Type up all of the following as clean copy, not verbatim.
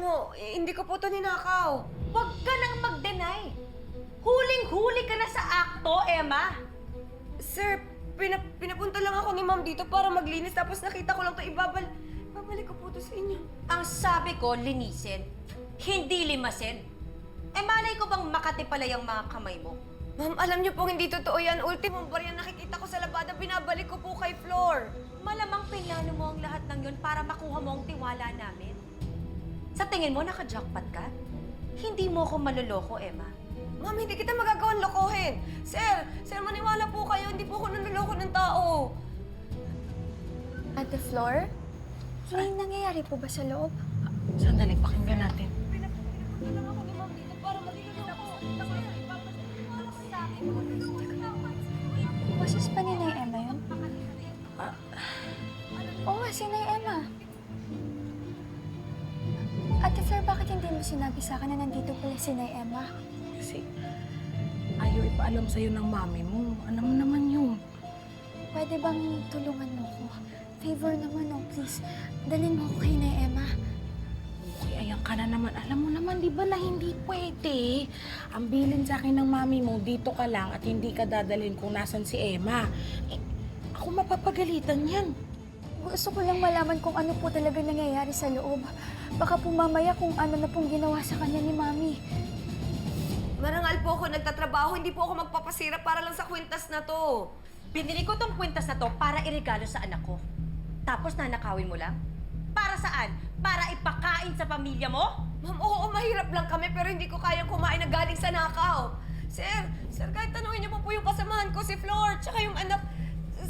mo, hindi ko po ito ninakaw. Huwag ka nang mag-deny. Huling-huli ka na sa akto, Emma. Sir, pinapunta lang ako ni Ma'am dito para maglinis tapos nakita ko lang ito. Babalik ko po ito sa inyo. Ang sabi ko, linisin. Hindi limasin. Eh, malay ko bang makati pala yung mga kamay mo? Ma'am, alam niyo po hindi totoo yan. Ultimong barya nakikita ko sa labada, binabalik ko po kay Flor. Malamang pinlano mo ang lahat ng yun para makuha mo ang tiwala namin. Sa tingin mo, naka-jackpot ka? Hindi mo ako maloloko, Emma. Ma'am, hindi kita magagawang lokohin. Sir, maniwala po kayo, hindi po ako nanloloko ng tao. Ate Flor? May nangyayari po ba sa loob? Sandali, pakinggan natin. Pinapunta lang ako ni Ma'am dito para maglinis ako. Maniwala ko sa akin. Boses pa ni Nay Emma yun? Oo nga, si Nay Emma. Ate Flor, bakit hindi mo sinabi sa akin na nandito pala si Nay Emma? Kasi ayaw ipaalam sa'yo ng mami mo. Alam mo naman yun. Pwede bang tulungan mo ko? Favor naman, oh, please. Dalhin mo ko kay Nay Emma. Okay, ayan ka na naman. Alam mo naman, di ba na hindi pwede? Ang bilin sa akin ng mami mo, dito ka lang at hindi ka dadalhin kung nasan si Emma. Eh, ako mapapagalitan yan. Gusto ko lang malaman kung ano po talaga nangyayari sa loob. Baka po mamaya kung ano na pong ginawa sa kanya ni Mami. Marangal po ako nagtatrabaho, hindi po ako magpapasira para lang sa kwintas na to. Binili ko tong kwintas na to para iregalo sa anak ko. Tapos nanakawin mo lang? Para saan? Para ipakain sa pamilya mo? Ma'am, oo, mahirap lang kami pero hindi ko kayang kumain na galing sa nakaw. Sir, kahit tanungin niyo po yung kasamahan ko, si Flor, tsaka yung anak,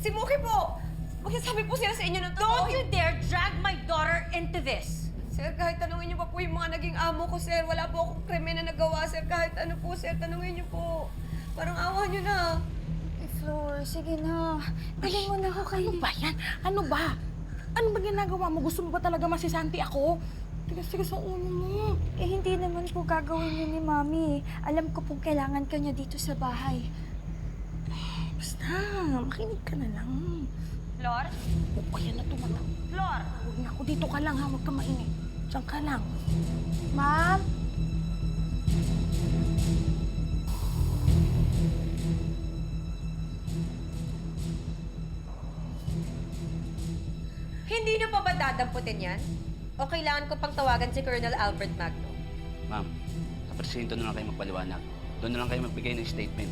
si Muki po. Magsasabi po sila sa inyo ng totoo. Don't you dare drag my daughter into this! Sir, kahit tanungin niyo pa po yung mga naging amo ko, sir. Wala po akong krimen na nagawa, sir. Kahit ano po, sir, tanungin niyo po. Parang awa niyo na. Ate Flor, sige na. Dalhin mo na ako kay... Ano ba yan? Ano ba? Ano ba ginagawa mo? Gusto mo ba talaga masisanti ako? Tigas-tigas ang ulo mo. Eh, hindi naman po gagawin yun ni Mami. Alam ko pong kailangan ka niya dito sa bahay. Basta, makinig ka na lang. Flor? O, ayan na tumatang. Flor! Huwag na ako. Dito ka lang ha. Huwag ka mainit. Diyan ka lang. Ma'am? Hindi niyo pa ba dadamputin yan? O kailangan ko pang tawagan si Colonel Albert Magno? Ma'am, sa presinto na lang kayo magpaliwanag. Doon na lang kayo magbigay ng statement.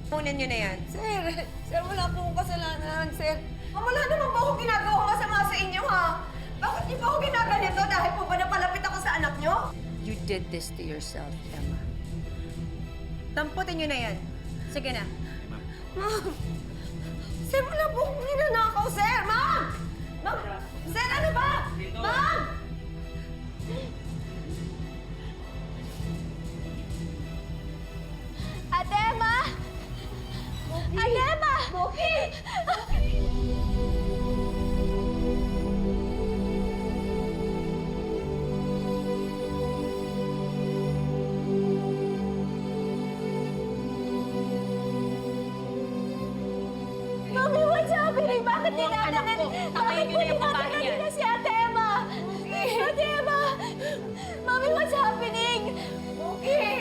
Kunin niyo na yan. Sir, wala po akong kasalanan, sir. Ma'am, wala naman po akong ginagawa masama sa inyo, ha? Bakit niyo po ako ginaganito? Dahil po ba napalapit ako sa anak niyo? You did this to yourself, Emma. Damputin niyo na yan. Sige na. Ma'am, Ma'am! Sir, wala po akong ninanakaw, sir! Ma'am! Ma'am! Sir, ano ba? Ma'am! Ate Emma! Ate Emma! Moki! Mami, what's happening? Bakit Huwag anak ko. Tatayin niyo na yung babae niyan. si Ate Emma? Ate Emma! Mami, what's happening? Moki!